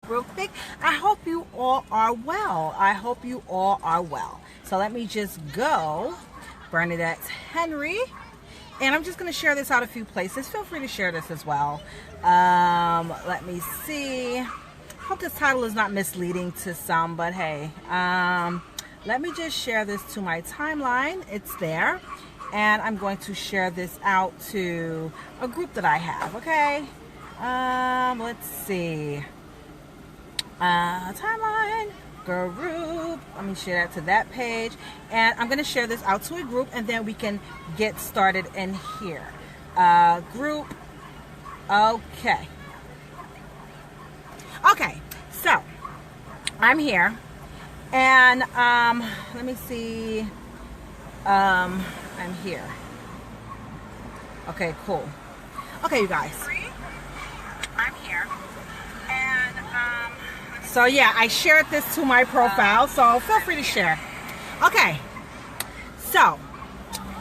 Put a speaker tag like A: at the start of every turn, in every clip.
A: Real quick, I hope you all are well. So let me just go Bernadette Henry, and I'm just going to share this out a few places. Feel free to share this as well. Let me see. Hope this title is not misleading to some, but hey, let me just share this to my timeline. It's there, and I'm going to share this out to a group that I have. Okay, let's see. Timeline group. Let me share that to that page, and I'm going to share this out to a group, and then we can get started in here. Group. Okay, so I'm here, and let me see. I'm here. Okay, cool. Okay, you guys, I'm here, and so yeah, I shared this to my profile, so feel free to share. Okay, so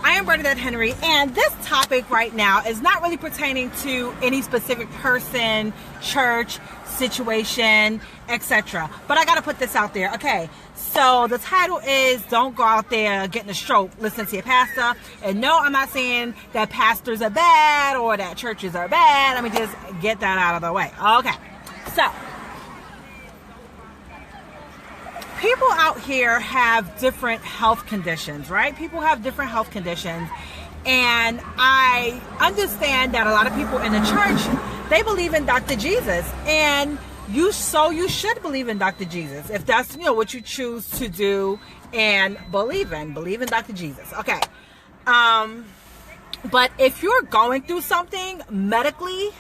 A: I am Bernadette Henry, and this topic right now is not really pertaining to any specific person, church, situation, etc. But I got to put this out there. Okay, so the title is Don't Go Out There Getting a Stroke, Listen to Your Pastor. And no, I'm not saying that pastors are bad or that churches are bad. Let me just get that out of the way. Okay, so people out here have different health conditions, right? People have different health conditions. And I understand that a lot of people in the church, they believe in Dr. Jesus. And you should believe in Dr. Jesus. If that's, what you choose to do and believe in Dr. Jesus. Okay. But if you're going through something medically,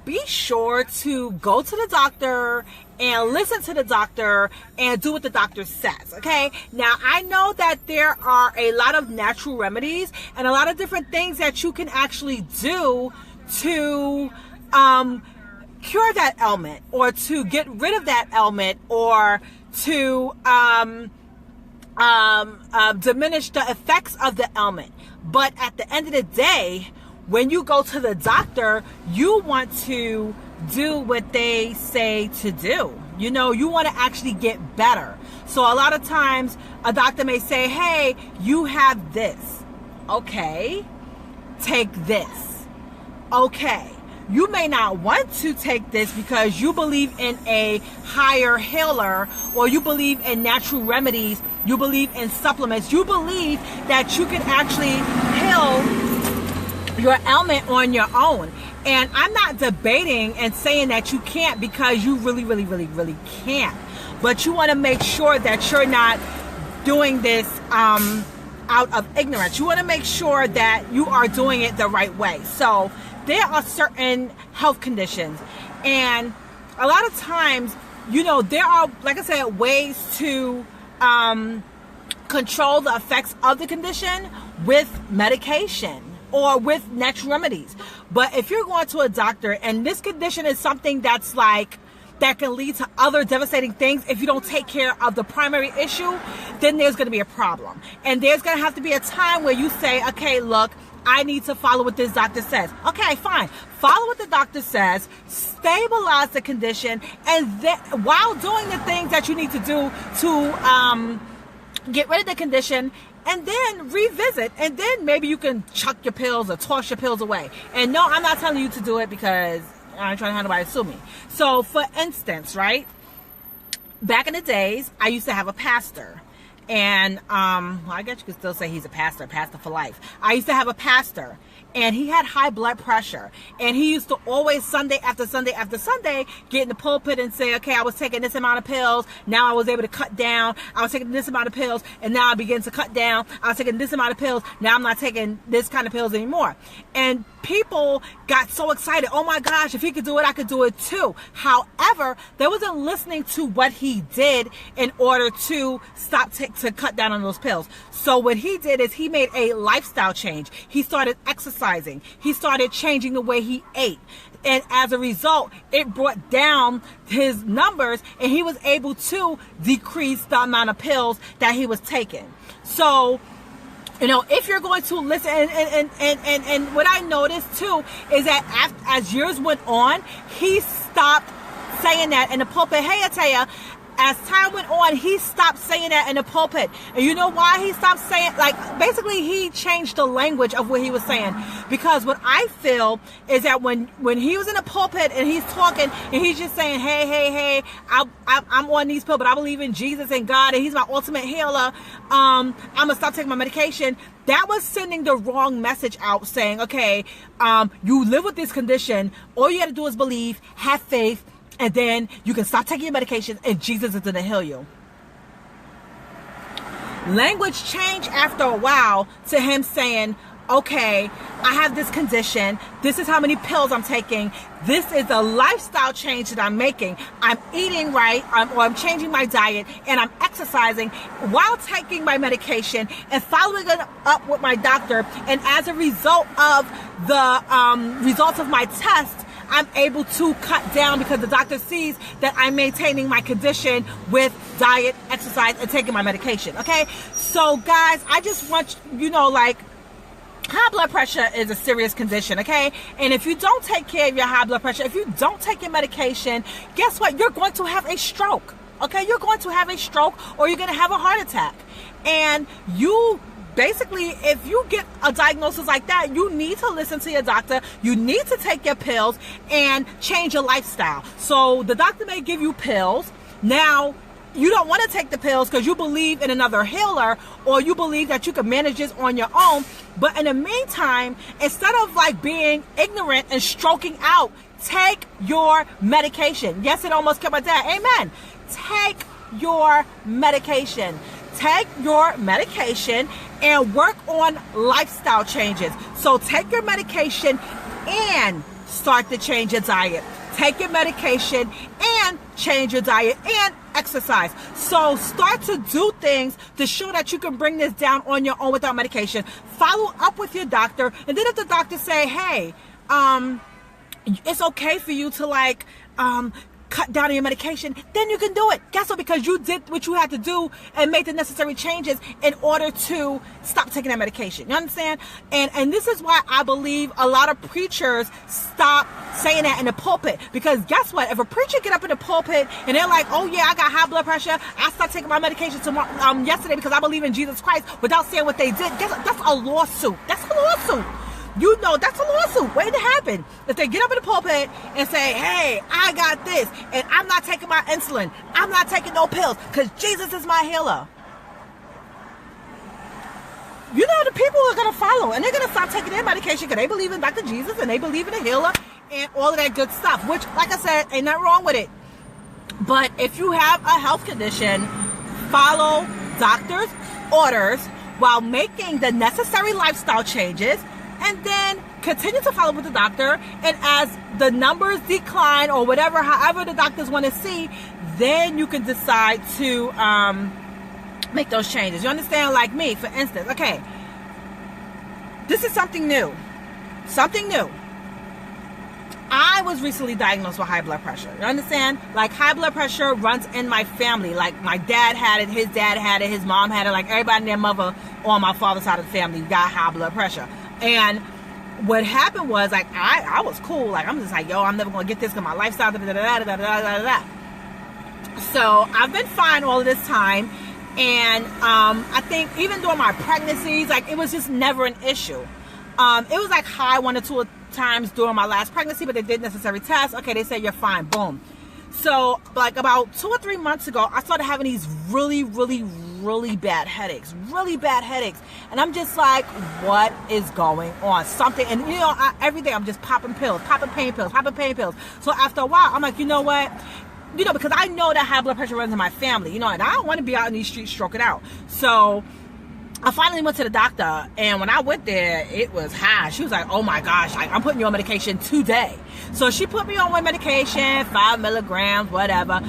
A: be sure to go to the doctor and listen to the doctor and do what the doctor says. Okay, now I know that there are a lot of natural remedies and a lot of different things that you can actually do to cure that ailment, or to get rid of that ailment, or to diminish the effects of the ailment. But at the end of the day, when you go to the doctor, you want to do what they say to do. You want to actually get better. So a lot of times a doctor may say, hey, you have this. Okay, take this. Okay, you may not want to take this because you believe in a higher healer, or you believe in natural remedies, you believe in supplements, you believe that you can actually heal your ailment on your own. And I'm not debating and saying that you can't, because you really, really, really, really can't. But you want to make sure that you're not doing this out of ignorance. You want to make sure that you are doing it the right way. So there are certain health conditions, and a lot of times, there are, like I said, ways to control the effects of the condition with medication or with natural remedies. But if you're going to a doctor and this condition is something that can lead to other devastating things, if you don't take care of the primary issue, then there's going to be a problem. And there's going to have to be a time where you say, okay, look, I need to follow what this doctor says. Okay, fine. Follow what the doctor says, stabilize the condition, and then while doing the things that you need to do to get rid of the condition, and then revisit, and then maybe you can chuck your pills or toss your pills away. And no, I'm not telling you to do it because I'm trying to have nobody sue me. So for instance, right, back in the days, I used to have a pastor. And I guess you could still say he's a pastor for life. I used to have a pastor, and he had high blood pressure, and he used to always Sunday after Sunday after Sunday get in the pulpit and say, okay, I was taking this amount of pills, now I was able to cut down. I was taking this amount of pills, and now I begin to cut down. I was taking this amount of pills, now I'm not taking this kind of pills anymore. And people got so excited, oh my gosh, if he could do it, I could do it too. However, they wasn't listening to what he did in order to to cut down on those pills. So what he did is he made a lifestyle change. He started exercising. He started changing the way he ate. And as a result, it brought down his numbers, and he was able to decrease the amount of pills that he was taking. So, if you're going to listen, and what I noticed too is that as years went on, he stopped saying that in the pulpit. Hey, Ataya, as time went on, he stopped saying that in the pulpit. And you know why he stopped saying, like, basically he changed the language of what he was saying. Because what I feel is that when he was in the pulpit and he's talking and he's just saying, hey, I'm on these pills, but I believe in Jesus and God and he's my ultimate healer. I'm going to stop taking my medication. That was sending the wrong message out, saying, okay, you live with this condition. All you got to do is believe, have faith, and then you can stop taking your medications and Jesus is going to heal you. Language changed after a while to him saying, okay, I have this condition. This is how many pills I'm taking. This is a lifestyle change that I'm making. I'm eating right, or I'm changing my diet, and I'm exercising while taking my medication and following it up with my doctor. And as a result of the results of my test, I'm able to cut down because the doctor sees that I'm maintaining my condition with diet, exercise, and taking my medication. Okay? So guys, I just want you know, like, high blood pressure is a serious condition, okay? And if you don't take care of your high blood pressure, if you don't take your medication, guess what? You're going to have a stroke, okay? You're going to have a stroke or you're going to have a heart attack. And you basically, if you get a diagnosis like that, you need to listen to your doctor. You need to take your pills and change your lifestyle. So the doctor may give you pills. Now, you don't want to take the pills because you believe in another healer or you believe that you can manage this on your own. But in the meantime, instead of like being ignorant and stroking out, take your medication. Yes, it almost killed my dad. Amen. Take your medication. Take your medication and work on lifestyle changes. So take your medication and start to change your diet. Take your medication and change your diet and exercise. So start to do things to show that you can bring this down on your own without medication. Follow up with your doctor. And then if the doctor say, hey, it's okay for you to like, cut down on your medication, then you can do it. Guess what? Because you did what you had to do and made the necessary changes in order to stop taking that medication. You understand? And this is why I believe a lot of preachers stop saying that in the pulpit. Because guess what? If a preacher get up in the pulpit and they're like, oh yeah, I got high blood pressure, I stopped taking my medication yesterday because I believe in Jesus Christ, without saying what they did, guess what? That's a lawsuit. That's a lawsuit. You know, that's a lawsuit waiting to happen. If they get up in the pulpit and say, hey, I got this, and I'm not taking my insulin, I'm not taking no pills, because Jesus is my healer. You know, the people are going to follow, and they're going to stop taking their medication because they believe in Dr. Jesus, and they believe in a healer, and all of that good stuff, which, like I said, ain't nothing wrong with it. But if you have a health condition, follow doctor's orders while making the necessary lifestyle changes, and then continue to follow with the doctor. And as the numbers decline or whatever, however the doctors want to see, then you can decide to make those changes. You understand? Like me, for instance. Okay, this is something new. Something new. I was recently diagnosed with high blood pressure. You understand? Like, high blood pressure runs in my family. Like, my dad had it, his dad had it, his mom had it. Like, everybody and their mother on my father's side of the family got high blood pressure. And what happened was, like, I was cool. Like, I'm just like, yo, I'm never going to get this because my lifestyle, So I've been fine all of this time. And I think even during my pregnancies, like, it was just never an issue. It was like high 1 or 2 times during my last pregnancy, but they did necessary tests. Okay, they said you're fine. Boom. So, like, about 2 or 3 months ago, I started having these really bad headaches. Really bad headaches. And I'm just like, what is going on? Something. And, you know, every day I'm just popping pills, popping pain pills. So after a while, I'm like, you know what? You know, because I know that high blood pressure runs in my family, you know, and I don't want to be out in these streets stroking out. So I finally went to the doctor, and when I went there, it was high. She was like, oh my gosh, I'm putting you on medication today. So she put me on one medication, 5 milligrams, whatever.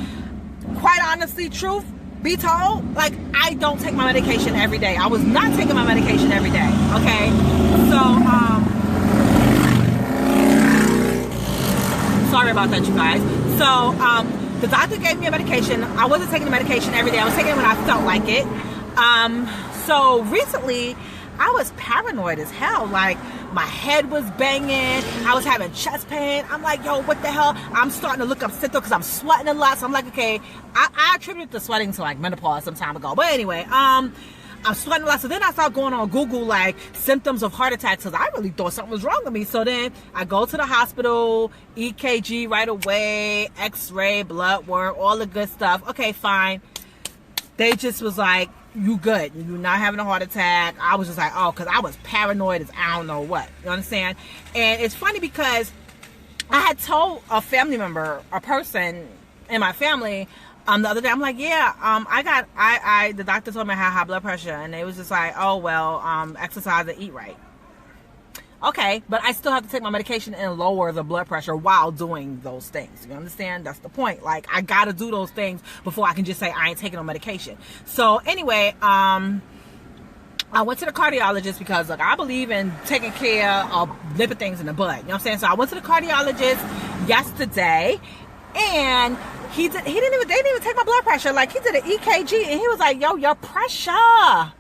A: Quite honestly, truth be told, like, I don't take my medication every day. I was not taking my medication every day, okay? So, sorry about that, you guys. So, the doctor gave me a medication. I wasn't taking the medication every day. I was taking it when I felt like it. So recently, I was paranoid as hell. Like, my head was banging. I was having chest pain. I'm like, yo, what the hell? I'm starting to look up symptoms because I'm sweating a lot. So I'm like, okay, I attributed the sweating to like menopause some time ago. But anyway, I'm sweating a lot. So then I start going on Google, like, symptoms of heart attacks, because I really thought something was wrong with me. So then I go to the hospital, EKG right away, x-ray, blood work, all the good stuff. Okay, fine. They just was like, you good. You're not having a heart attack. I was just like, oh, because I was paranoid as I don't know what. You understand? And it's funny because I had told a family member, a person in my family, the other day, I'm like, yeah, the doctor told me I had high blood pressure, and they was just like, oh, well, exercise and eat right. Okay, but I still have to take my medication and lower the blood pressure while doing those things. You understand? That's the point. Like, I gotta do those things before I can just say I ain't taking no medication. So anyway, I went to the cardiologist because, look, I believe in taking care of nipping things in the bud. You know what I'm saying? So I went to the cardiologist yesterday, and they didn't even take my blood pressure. Like, he did an EKG, and he was like, yo, your pressure. I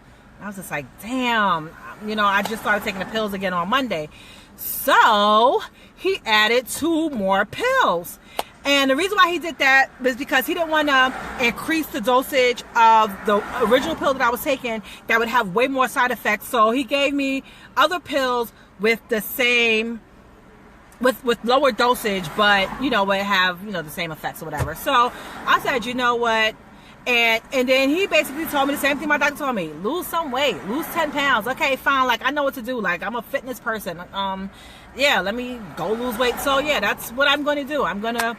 A: was just like, damn. You know, I just started taking the pills again on Monday. So he added 2 more pills. And the reason why he did that was because he didn't want to increase the dosage of the original pill that I was taking that would have way more side effects. So he gave me other pills with the same, with lower dosage, but, you know, would have, you know, the same effects or whatever. So I said, you know what? And then he basically told me the same thing my doctor told me. Lose some weight. Lose 10 pounds. Okay, fine. Like, I know what to do. Like, I'm a fitness person. Yeah, let me go lose weight. So, yeah, that's what I'm going to do. I'm going to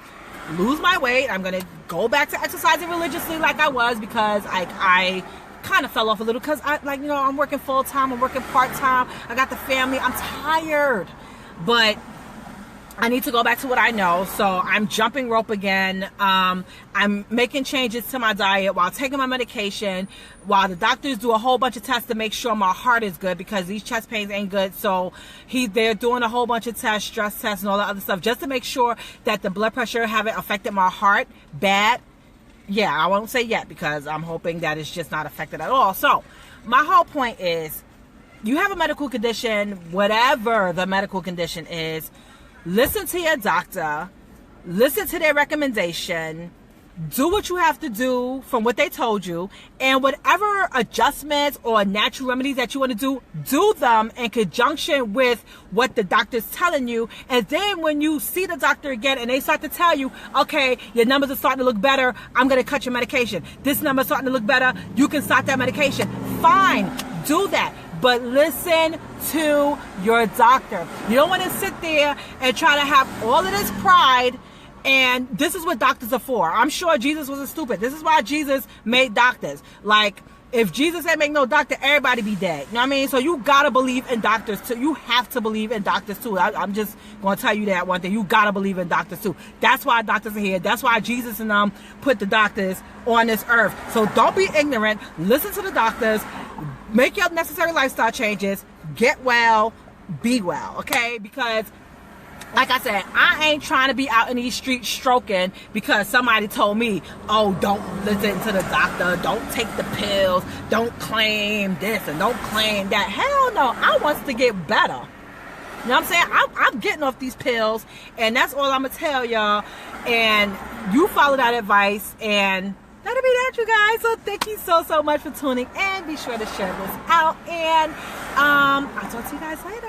A: lose my weight. I'm going to go back to exercising religiously like I was, because I kind of fell off a little because, I'm working full-time. I'm working part-time. I got the family. I'm tired. But I need to go back to what I know. So I'm jumping rope again. I'm making changes to my diet while taking my medication, while the doctors do a whole bunch of tests to make sure my heart is good, because these chest pains ain't good. So they're doing a whole bunch of tests, stress tests and all that other stuff, just to make sure that the blood pressure haven't affected my heart bad. Yeah, I won't say yet, because I'm hoping that it's just not affected at all. So my whole point is, you have a medical condition, whatever the medical condition is, listen to your doctor, listen to their recommendation, do what you have to do from what they told you, and whatever adjustments or natural remedies that you want to do them in conjunction with what the doctor's telling you. And then when you see the doctor again and they start to tell you, okay, your numbers are starting to look better, I'm going to cut your medication. This number's starting to look better, you can start that medication. Fine, do that. But listen to your doctor. You don't want to sit there and try to have all of this pride. And this is what doctors are for. I'm sure Jesus wasn't stupid. This is why Jesus made doctors. Like, if Jesus had made no doctor, everybody be dead. You know what I mean? So you gotta believe in doctors too. You have to believe in doctors too. I'm just gonna tell you that one thing. You gotta believe in doctors too. That's why doctors are here. That's why Jesus and them put the doctors on this earth. So don't be ignorant. Listen to the doctors. Make your necessary lifestyle changes. Get well. Be well. Okay? Because, like I said, I ain't trying to be out in these streets stroking because somebody told me, oh, don't listen to the doctor, don't take the pills, don't claim this and don't claim that. Hell no, I want to get better. You know what I'm saying? I'm getting off these pills, and that's all I'm going to tell y'all. And you follow that advice, and that'll be that, you guys. So thank you so much for tuning in. Be sure to share this out, and I'll talk to you guys later.